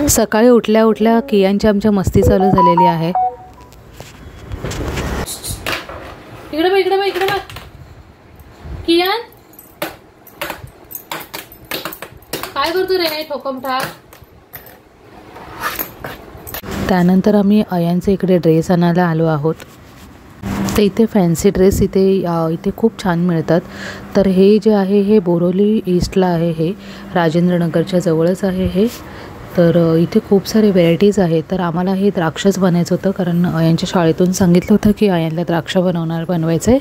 सकाळी उठल्या उठल्या कियांची आमच्या मस्ती चालू झालेली आहे। इकडे बघ इकडे बघ इकडे बघ कियान, काय करतो रे ठोकम ठाक। त्यानंतर आम्ही अयांचे इकडे ड्रेस आणायला आलो आहोत। तर इथे फॅन्सी ड्रेस इथे खूप छान मिळतात। तर हे जे आहे हे बोरोली ईस्टला आहे, हे राजेंद्रनगरच्या जवळच आहे हे। तर इथे खूप सारे व्हरायटीज आहेत। तर आम्हाला हे द्राक्षच बनायचं होतं, कारण अयांच्या शाळेतून सांगितलं होतं की अयांना द्राक्ष बनवायचं आहे।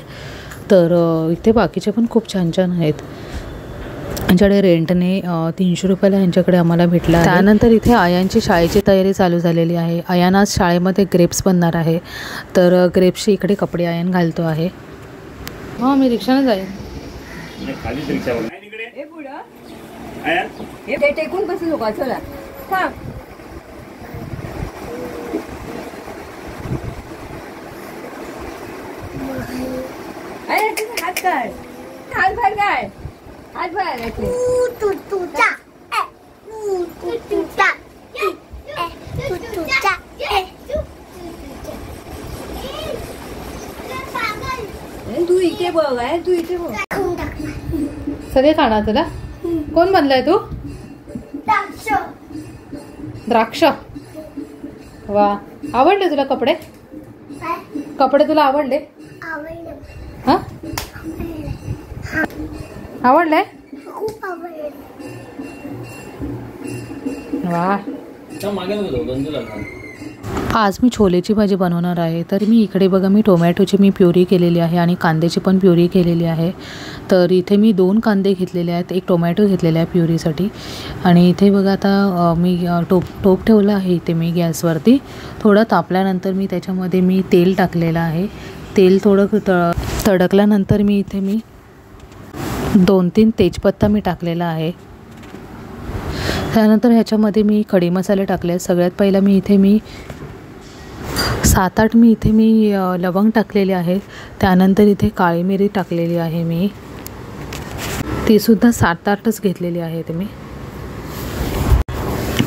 तर इथे बाकीचे पण खूप छान छान आहेत। यांच्याकडे रेंटने 300 रुपयाला यांच्याकडे आम्हाला भेटला आहे। त्यानंतर इथे अयांची शाळेची तयारी चालू झालेली आहे। अयान आज शाळेमध्ये ग्रेप्स बनणार आहे। तर ग्रेप्सची इकडे कपडे अयान घालतो आहे। हां, मी रिक्षाने जाईन। टेकून बसू नका, चला थांब। हात काढ, हात बाहेर काढ, हात बाहेर तू इथे बघ आहे, तू इथे बघ। सगळे खाणार तुला? कोण बनलाय तू? द्राक्ष। वा, आवडले तुला कपडे? कपडे तुला आवडले? हा, आवडले? वा। आज मी छोलेची भाजी बनवणार आहे। तर मी इकडे बघा, मी टोमॅटोची प्युरी केलेली आहे आणि कांद्याची पण प्युरी केलेली आहे। तर इथे मी 2 कांदे घेतलेले आहेत, 1 टोमॅटो घेतलेला आहे प्युरीसाठी। आणि इथे बघा आता मी टोप ठेवला आहे इथे मी गॅसवरती। थोडं तापल्यानंतर मी त्याच्यामध्ये मी तेल टाकलेलं आहे। तेल थोडं तडकल्यानंतर मी इथे 2-3 तेजपत्ता मी टाकलेला आहे। त्यानंतर ह्याच्यामध्ये मी खडे मसाले टाकले। सगळ्यात पहिला मी इथे 7-8 लवंग टाकलेले आहेत। त्यानंतर इथे काळी मिरी टाकलेली आहे मी, ती सुद्धा 7-8च घेतलेली आहे मी।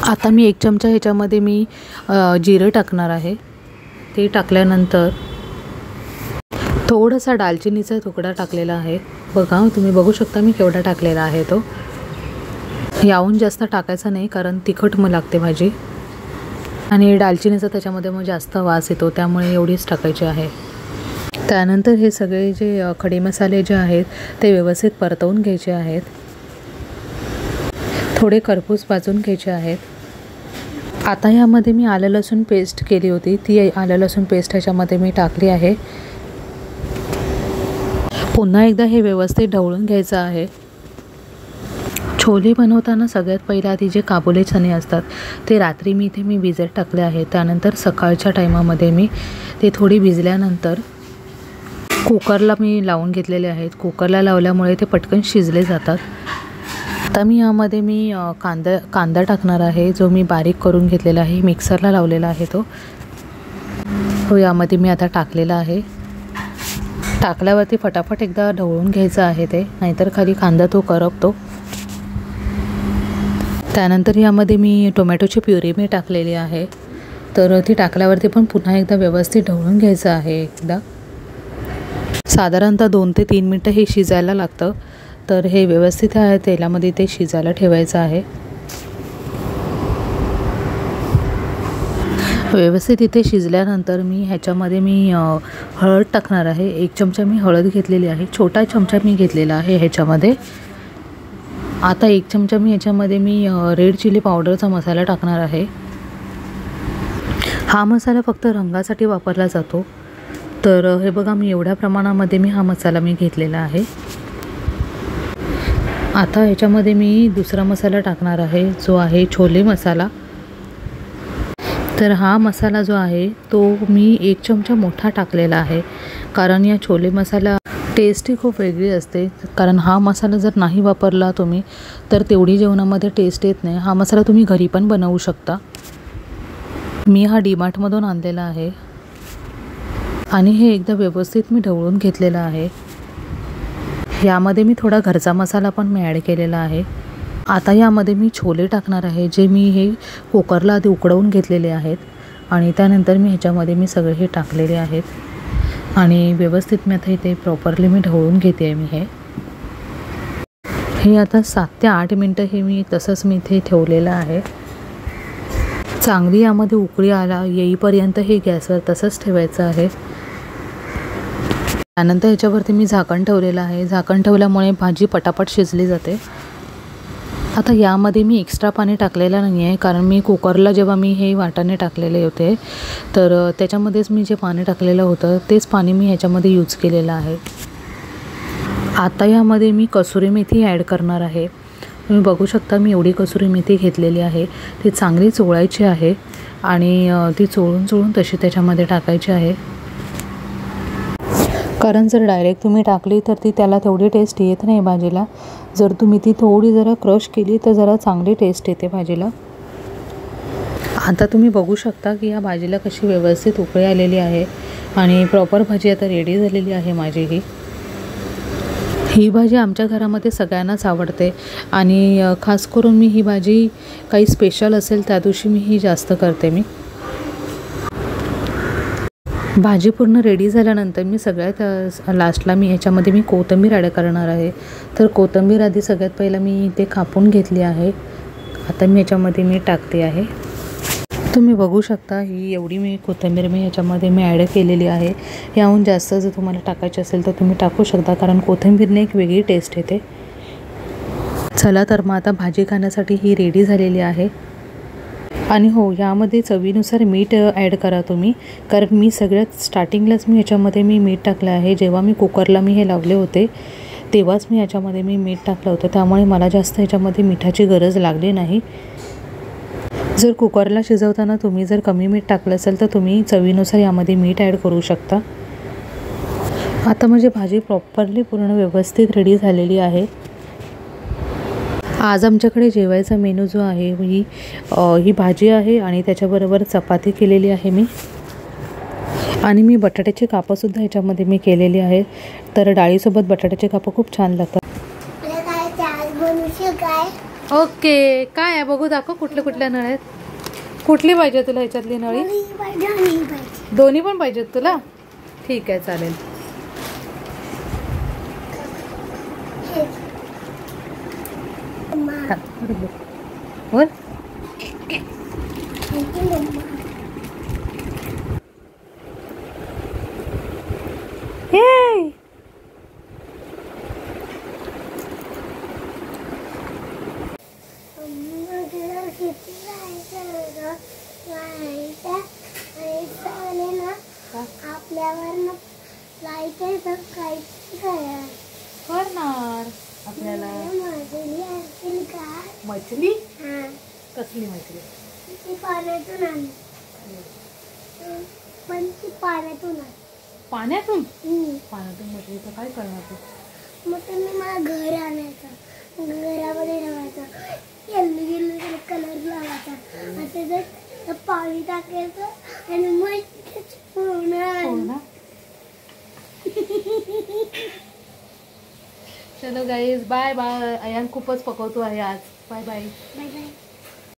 आता मी 1 चमचा ह्याच्यामध्ये मी जिरं टाकणार आहे। ते टाकल्यानंतर थोडासा दालचिनीचा तुकडा टाकलेला आहे। बघा, तुम्ही बघू शकता मी केवढा टाकलेला आहे तो। याहून जास्त टाकायचा नाही, कारण तिखट लागते भाजी आणि दालचिनीचा त्याच्यामध्ये जास्त वास येतो, त्यामुळे एवढीच टाकायची आहे। त्यानंतर हे सगळे जे खडे मसाले जे आहेत ते व्यवस्थित परतवून घ्यायचे आहेत। थोडे खरपूस भाजून घ्यायचे आहेत। आता यामध्ये मी आलं लसूण पेस्ट केली होती, ती आलं लसूण पेस्ट ह्याच्यामध्ये मी टाकली आहे। पुन्हा एकदा हे व्यवस्थित ढवळून घ्यायचं आहे। छोले बनवताना सगळ्यात पहिला आधी जे काबुली चणे असतात ते रात्री मी भिजत टाकले आहे। त्यानंतर सकाळच्या टायमामध्ये मी ते थोडी भिजल्यानंतर कुकरला मी लावून घेतलेले आहेत। कुकरला लावल्यामुळे ते पटकन शिजले जातात। आता मी यामध्ये कांदा टाकणार आहे, जो मी बारीक करून घेतलेला आहे, मिक्सरला लावलेला आहे तो यामध्ये मी आता टाकलेला आहे। टाकल्यावरती फटाफट एकदा ढवळून घ्यायचं आहे ते, नाहीतर खाली कांदा तो करपतो। त्यानंतर यामध्ये मी टोमॅटोची प्युरी मी टाकलेली आहे। तर ती टाकल्यावरती पण पुन्हा एकदा व्यवस्थित ढवळून घ्यायचं आहे एकदा। साधारणतः 2 ते 3 मिनटं हे शिजायला लागतं। तर हे व्यवस्थित तेलामध्ये ते शिजायला ठेवायचं आहे। व्यवस्थित इथे शिजल्यानंतर मी ह्याच्यामध्ये हळद टाकणार आहे। 1 चमचा मी हळद घेतलेली आहे, छोटा चमचा मी घेतलेला आहे ह्याच्यामध्ये। आता 1 चमचा ह्याच्यामध्ये रेड चिली पावडरचा मसाला टाकणार आहे। हा मसाला फक्त रंगासाठी वापरला जातो। तर हे बघा, मी एवढ्या प्रमाणामध्ये हा मसाला घेतलेला आहे। आता ह्याच्यामध्ये दुसरा मसाला टाकणार आहे, जो आहे छोले मसाला। तर हा मसाला जो आहे तो मी 1 चमचा मोठा टाकलेला आहे, कारण या छोले मसाला टेस्ट ही खूप वेगळी असते। कारण हा मसाला जर नाही वापरला तुम्ही तर तेवढी जेवणामध्ये टेस्ट येत नाही। हा मसाला तुम्ही घरी पण बनवू शकता। मी हा डीमार्टमधून आणलेला आहे आणि हे एकदा व्यवस्थित मी ढवळून घेतलेला आहे। यामध्ये मी थोडा घरचा मसाला पण ॲड केलेला आहे। आता यामध्ये मी छोले टाकणार आहे, जे मी हे कुकरला आधी उकडवून घेतलेले आहेत आणि त्यानंतर मी ह्याच्यामध्ये मी सगळे हे टाकलेले आहेत आणि व्यवस्थित मी आता इथे प्रॉपरली मी ढवळून घेते आहे. मी हे आता 7 ते 8 मिनटं हे मी तसंच मी इथे ठेवलेलं आहे. चांगली यामध्ये उकळी येईपर्यंत हे गॅसवर तसंच ठेवायचं आहे. त्यानंतर ह्याच्यावरती मी झाकण ठेवलेलं आहे. झाकण ठेवल्यामुळे भाजी पटापट शिजली जाते. आता यामध्ये मी एक्स्ट्रा पाणी टाकलेलं नाही आहे, कारण मी कुकरला जेव्हा मी हे वाटाणे टाकलेले होते तर त्याच्यामध्येच मी जे पाणी टाकलेलं होतं तेच पाणी मी ह्याच्यामध्ये यूज केलेलं आहे. आता यामध्ये मी कसुरी मेथी ॲड करणार आहे. तुम्ही बघू शकता मी एवढी कसुरी मेथी घेतलेली आहे. ती चांगली चोळायची आहे आणि ती चोळून तशी त्याच्यामध्ये टाकायची आहे, कारण जर डायरेक्ट तुम्ही टाकली तर ती त्याला तेवढी टेस्ट येत नाही भाजीला. जर तुम्ही ती थोडी जरा क्रश केली तर जरा चांगली टेस्ट येते भाजीला. आता तुम्ही बघू शकता की या भाजीला कशी व्यवस्थित उकळी आलेली आहे आणि प्रॉपर भाजी आता रेडी झालेली आहे माझी. ही भाजी आमच्या घरामध्ये सगळ्यांनाच आवडते आणि खास करून मी ही भाजी काही स्पेशल असेल त्या दिवशी मी ही जास्त करते. भाजी पूर्ण रेडी झाल्यानंतर मी सगळ्यात लास्टला मी ह्याच्यामध्ये मी कोथिंबीर ॲड करणार आहे. तर कोथिंबीर आधी सगळ्यात पहिलं मी ते कापून घेतली आहे. आता मी ह्याच्यामध्ये मी टाकते आहे. तुम्ही बघू शकता ही एवढी मी कोथिंबीर मी ह्याच्यामध्ये मी ॲड केलेली आहे. याहून जास्त जर तुम्हाला टाकायची असेल तर तुम्ही टाकू शकता, कारण कोथिंबीरने एक वेगळी टेस्ट येते. चला तर मग आता भाजी खाण्यासाठी ही रेडी झालेली आहे. आणि हो, यामध्ये चवीनुसार मीठ ॲड करा तुम्ही, कारण मी सगळ्यात स्टार्टिंगलाच मी ह्याच्यामध्ये मी मीठ टाकलं आहे. जेव्हा मी कुकरला मी हे लावले होते तेव्हाच मी ह्याच्यामध्ये मी मीठ टाकलं होतं, त्यामुळे मला जास्त ह्याच्यामध्ये मिठाची गरज लागली नाही. जर कुकरला शिजवताना तुम्ही जर कमी मीठ टाकलं असेल तर तुम्ही चवीनुसार यामध्ये मीठ ॲड करू शकता. आता माझी भाजी प्रॉपरली पूर्ण व्यवस्थित रेडी झालेली आहे. आज आमच्याकडे जेवायचा मेनू जो आहे ही भाजी आहे आणि त्याच्याबरोबर चपाती केलेली आहे मी, आणि मी बटाट्याची कापंसुद्धा ह्याच्यामध्ये मी केलेली आहे. तर डाळीसोबत बटाट्याचे कापं खूप छान लागतात. ओके, काय आहे बघू, दाखव कुठल्या नळ आहेत. कुठली पाहिजे तुला ह्याच्यातली नळी? दोन्ही पण पाहिजेत तुला? ठीक आहे, चालेल. बोल. हे आपल्यावर लाईट करणार आपल्याला मछली. कसली मछली? पाण्यातून आणली, पण ती पाण्यातून पाण्यातून मछली तर काय करणार तू? मग तुम्ही मला घर आणायचं, घरामध्ये ठेवायचं, येल्लो कलर लावायचा, आता जर पाणी टाकायचं आणि मग पूर्ण. चलो गाईज, बाय बाय. अयान खूपच पकवतो आहे आज. Bye bye.